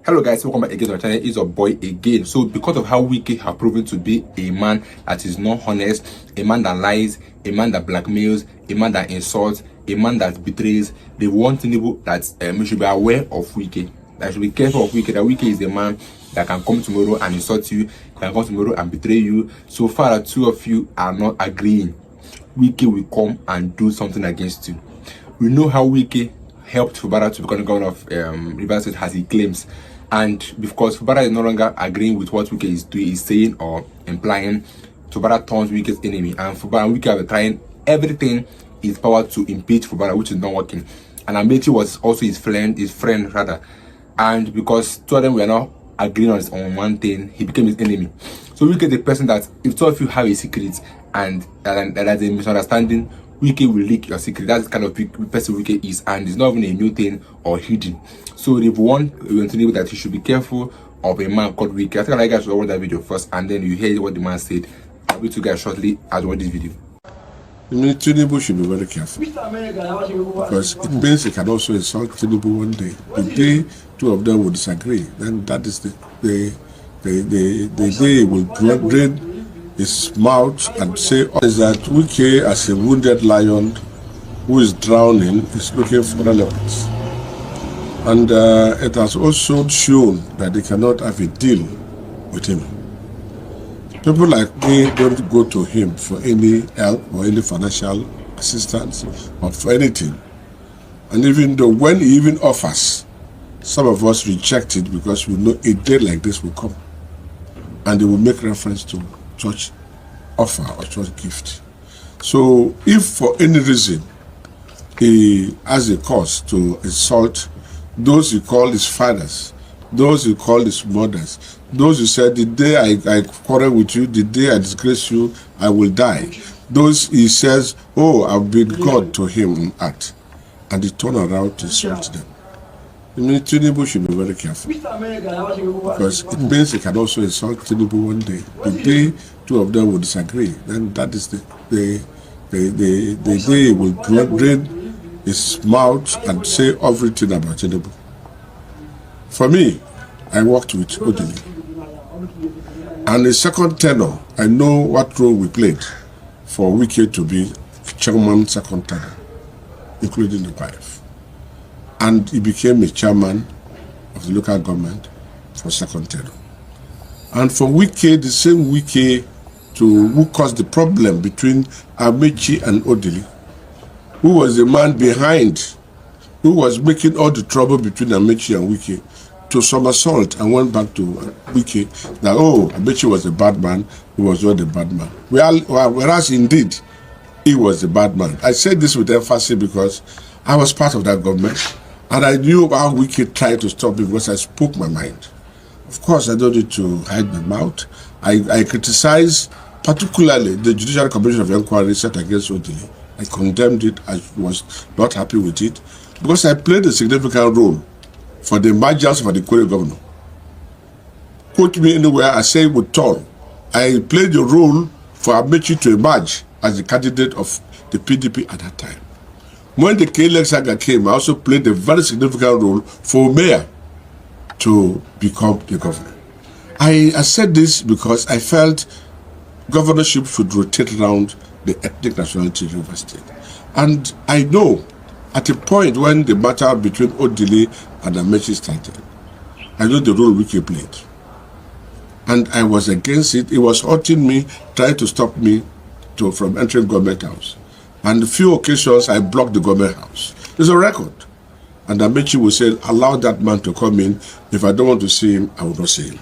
Hello guys, welcome back again to our channel. It's your boy again. So because of how Wike have proven to be a man that is not honest, a man that lies, a man that blackmails, a man that insults, a man that betrays, they want Tinubu that you should be aware of Wike. That you should be careful of Wike. That Wike is the man that can come tomorrow and insult you, can come tomorrow and betray you. So far the two of you are not agreeing, Wike will come and do something against you. We know how Wike helped Fubara to become governor of Rivers State as he claims. And because Fubara is no longer agreeing with what Wike is saying or implying, Fubara turns Wike's enemy. And Fubara and Wike are trying everything in his power to impeach Fubara, which is not working. And Amechi was also his friend rather. And because two of them were not agreeing on one thing, he became his enemy. So Wike is the person that if two of you have a secret and there's a misunderstanding, Wike will leak your secret. That's the kind of person Wike is, and it's not even a new thing or hidden. So they've warned Tinubu that he should be careful of a man called Wike. I think I guys should watch that video first, and then you hear what the man said. I'll be to you guys shortly as well this video. Tinubu should be very careful because it means he can also insult Tinubu one day. The day two of them will disagree, then that is the day he will drain his mouth and say is that Wike, as a wounded lion who is drowning, is looking for relevance. And it has also shown that they cannot have a deal with him. People like me don't go to him for any help or any financial assistance or for anything. And even though when he even offers, some of us reject it because we know a day like this will come. And they will make reference to church offer or church gift. So if for any reason he has a cause to insult those he called his fathers, those he called his mothers, those who said, the day I quarrel with you, the day I disgrace you, I will die. Those he says, oh, I've been God to him on earth. And he turn around to insult them. Tinubu should be very careful because it means he can also insult Tinubu one day. The day two of them will disagree, then that is the day he will drain his mouth and say everything about Tinubu. For me, I worked with Odili. And the second tenor, I know what role we played for Wike to be chairman second tenor, including the wife. And he became a chairman of the local government for second tenor. And for Wike, the same Wike who caused the problem between Amechi and Odili, who was the man behind, who was making all the trouble between Amechi and Wike, to somersault and went back to Wike that, oh, Amechi was a bad man, he was not a bad man. Whereas indeed, he was a bad man. I said this with emphasis because I was part of that government. And I knew how Wike tried to stop me because I spoke my mind. Of course, I don't need to hide my mouth. I criticize particularly the Judicial Commission of Inquiry set against Odili. I condemned it. I was not happy with it because I played a significant role for the emergence of the Korea governor. Put me anywhere, I say with Tall. I played the role for Amechi to emerge as the candidate of the PDP at that time. When the KLX saga came, I also played a very significant role for mayor to become the governor. I said this because I felt governorship should rotate around the ethnic nationality of Rivers State. And I know at a point when the matter between Odili and Amechi started, I know the role Wike played. And I was against it. It was hurting me, trying to stop me from entering government house. And a few occasions, I blocked the government house. There's a record. And Amechi will say, allow that man to come in. If I don't want to see him, I will not see him.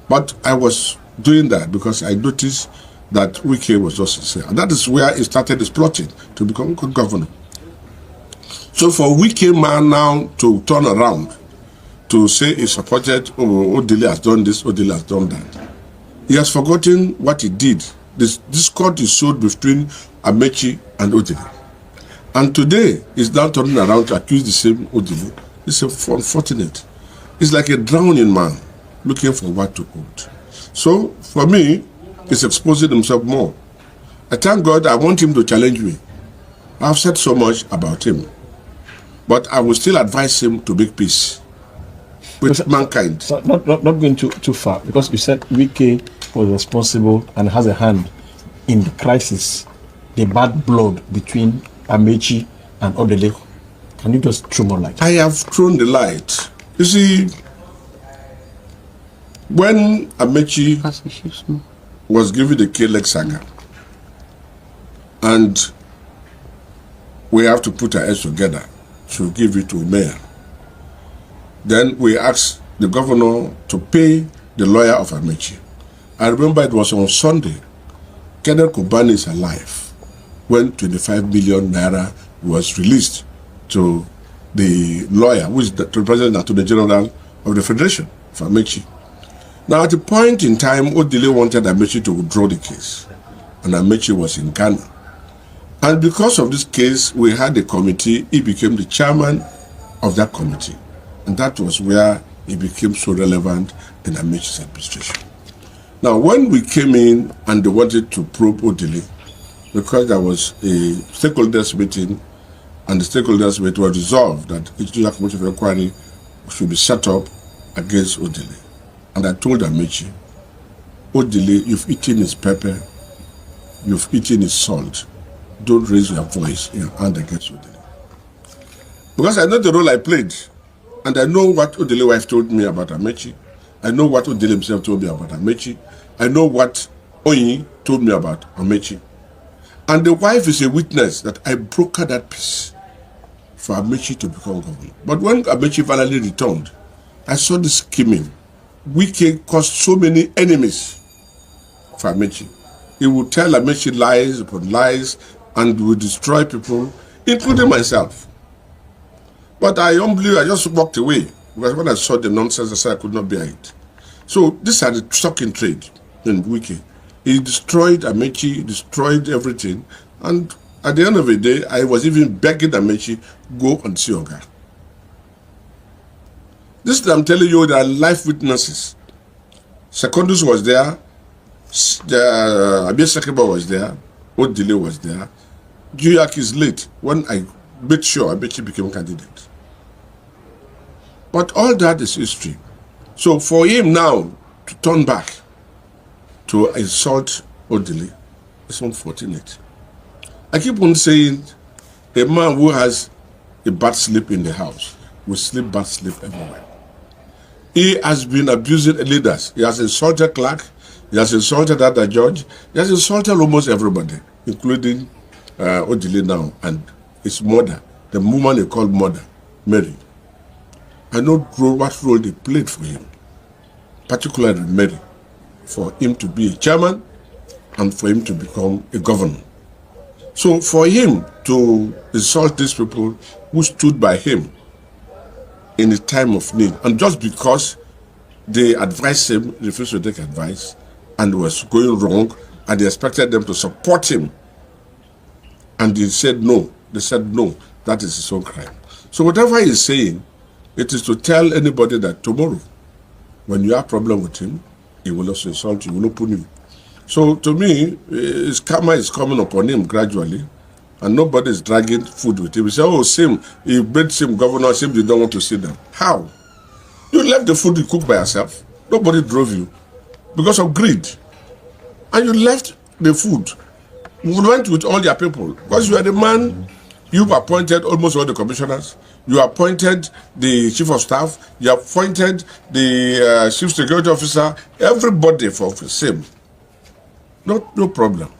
But I was doing that because I noticed that Wike was just sincere. And that is where he started his plotting to become governor. So for Wike man now to turn around to say he supported, oh, Odili has done this, Odili has done that, he has forgotten what he did. This discord is sold between Amechi and Odili. And today, he's now turning around to accuse the same Odili. It's unfortunate. It's like a drowning man looking for what to hold. So, for me, he's exposing himself more. I thank God I want him to challenge me. I've said so much about him. But I will still advise him to make peace. with mankind. So not going too far, because you said Wike was responsible and has a hand in the crisis, the bad blood between Amechi and Odele. Can you just throw more light? I have thrown the light. You see, when Amechi was given the K-leg saga, and we have to put our heads together to give it to mayor, then we asked the governor to pay the lawyer of Amechi. I remember it was on Sunday. Kenneth Kubani is alive when 25 million naira was released to the lawyer, who is the President Attorney General of the Federation for Amechi. Now, at the point in time, Odile wanted Amechi to withdraw the case, and Amechi was in Ghana. And because of this case, we had a committee. He became the chairman of that committee. And that was where he became so relevant in Amechi's administration. Now, when we came in and they wanted to probe Odile, because there was a stakeholders meeting, and the stakeholders meeting was resolved that a judicial committee of inquiry should be set up against Odile. And I told Amechi, Odile, you've eaten his pepper, you've eaten his salt. Don't raise your voice in your hand against Odile. Because I know the role I played, and I know what Odile wife told me about Amechi. I know what Odile himself told me about Amechi. I know what Oyi told me about Amechi. And the wife is a witness that I brokered that peace for Amechi to become governor. But when Amechi finally returned, I saw this scheming. Wike caused so many enemies for Amechi. He would tell Amechi lies upon lies and would destroy people, including myself. But I just walked away, because when I saw the nonsense, I said I could not bear it. So these are the stock in trade in Wike. He destroyed Amechi, destroyed everything, and at the end of the day, I was even begging Amechi, go and see Oga. This that I'm telling you, there are life witnesses. Secondus was there, Abia Sekeba was there, Odile was there. Juyak is late when I made sure Amechi became candidate. But all that is history. So for him now to turn back to insult Odile is unfortunate. I keep on saying a man who has a bad sleep in the house will sleep bad sleep everywhere. He has been abusing leaders. He has insulted clerk. He has insulted other judge. He has insulted almost everybody, including Odile now and his mother, the woman they called mother, Mary. I know what role they played for him, particularly Mary, for him to be a chairman and for him to become a governor. So for him to insult these people who stood by him in a time of need, and just because they advised him, he refused to take advice, and was going wrong, and they expected them to support him, and he said no. They said no, that is his own crime. So whatever he's saying, it is to tell anybody that tomorrow, when you have problem with him, he will also insult you, he will open you. So to me, his karma is coming upon him gradually, and nobody is dragging food with him. He said, oh, Sim, he made Sim governor, Sim you don't want to sit down. How? You left the food you cooked by yourself. Nobody drove you because of greed. And you left the food. You went with all your people because you are the man. You've appointed almost all the commissioners. You appointed the chief of staff. You appointed the chief security officer. Everybody for the same. No problem.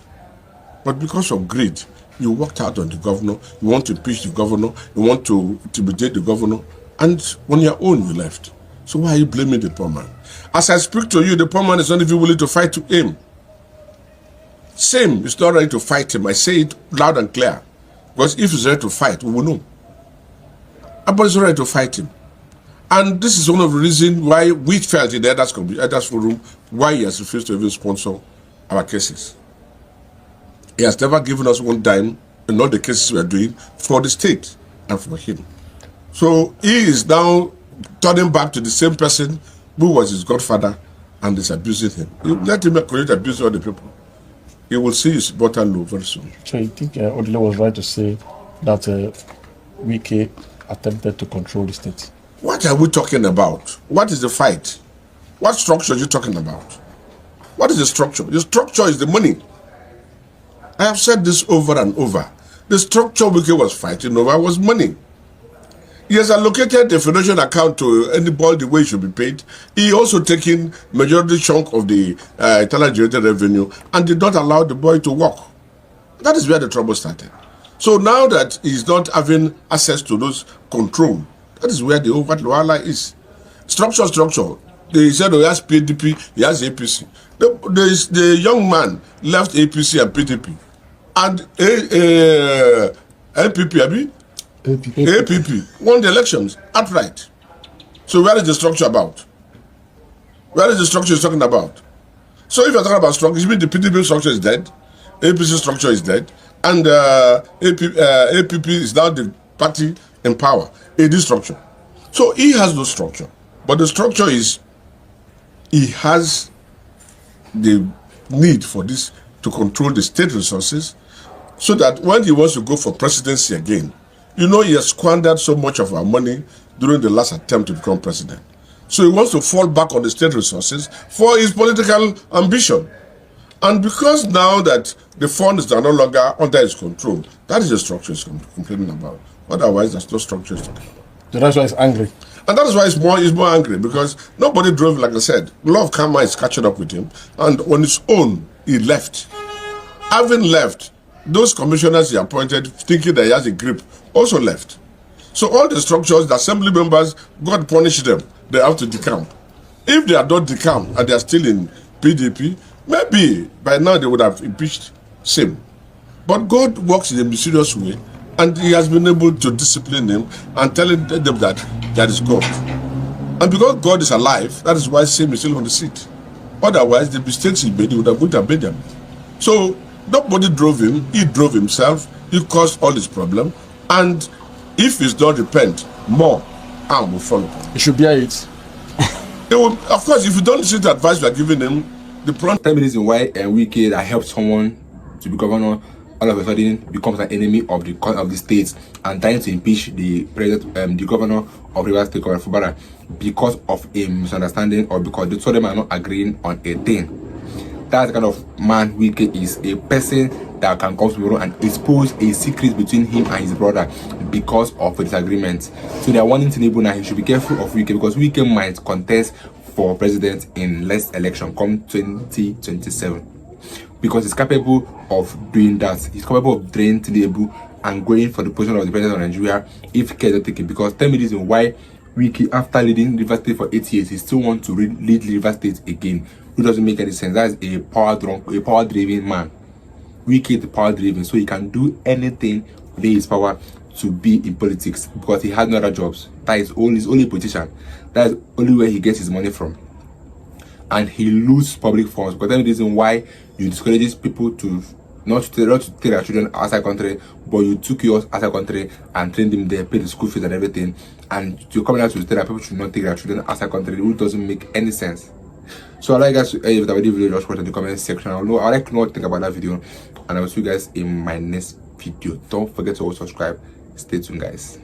But because of greed, you walked out on the governor. You want to impeach the governor. You want to intimidate the governor. And on your own, you left. So why are you blaming the poor man? As I speak to you, the poor man is not even willing to fight to him. Same is not ready to fight him. I say it loud and clear. Because if he's ready to fight, we will know. Everybody's ready to fight him. And this is one of the reasons why we felt in the Elders Forum why he has refused to even sponsor our cases. He has never given us one dime in all the cases we are doing for the state and for him. So he is now turning back to the same person who was his godfather and is abusing him. You let him create abuse all the people. He will see his bottom low very soon. So you think Odile was right to say that Wike attempted to control the state? What are we talking about? What is the fight? What structure are you talking about? What is the structure? The structure is the money. I have said this over and over. The structure Wike was fighting over was money. He has allocated the financial account to anybody the way it should be paid. He also taken majority chunk of the internal generated revenue and did not allow the boy to work. That is where the trouble started. So now that he's not having access to those control, that is where the overall is. Structure. They said, oh, he has PDP, he has APC. The young man left APC and PDP. And NPP, APP won the elections outright. So where is the structure about? Where is the structure he's talking about? So if you're talking about structure, it means the PDP structure is dead, APC structure is dead, and APP is now the party in power in this structure. So he has no structure. But the structure is, he has the need for this to control the state resources so that when he wants to go for presidency again, you know, he has squandered so much of our money during the last attempt to become president. So he wants to fall back on the state resources for his political ambition. And because now that the funds are no longer under his control, that is the structure he's complaining about. Otherwise, there's no structure. So that's why he's angry. And that is why he's more angry, because nobody drove, like I said. Law of karma is catching up with him. And on his own, he left. Having left, those commissioners he appointed, thinking that he has a grip, also left. So all the structures, the assembly members, God punished them. They have to decamp. If they are not decamped and they are still in PDP, maybe by now they would have impeached Sim. But God works in a mysterious way, and he has been able to discipline them and telling them that that is God. And because God is alive, that is why Sim is still on the seat. Otherwise, the mistakes he made, he would have made them. So nobody drove him, he drove himself, he caused all this problem, and if he's not repent, more harm will follow. He should bear it. Of course, if you don't listen to advice we are giving him, the problem. Tell me the reason why Wike that helped someone to be governor all of a sudden becomes an enemy of the states and trying to impeach the president, the governor of Rivers State, Fubara, because of a misunderstanding or because the two of them are not agreeing on a thing. That's the kind of man Wike is, a person that can come tomorrow and expose a secret between him and his brother because of a disagreement. So they are warning Tinubu now he should be careful of Wike, because Wike might contest for president in next election come 2027. Because he's capable of doing that. He's capable of draining Tinubu and going for the position of the president of Nigeria if he cares to take it. Because tell me the reason why Wike, after leading Rivers State for 8 years, he still wants to lead Rivers State again. It doesn't make any sense. That's a power-driven man. Wike is power-driven, so he can do anything within his power to be in politics because he has no other jobs. That is he's only a politician. That is only where he gets his money from. And he loses public funds. Because that's the reason why you discourage people to not to take their children outside country, but you took yours outside country and trained them there, paid the school fees and everything. And you're coming out to tell that people should not take their children outside country, which doesn't make any sense. So I'd like you guys to if that video, just put in the comment section. I'd like to know what you think about that video, and I will see you guys in my next video. Don't forget to also subscribe. Stay tuned, guys.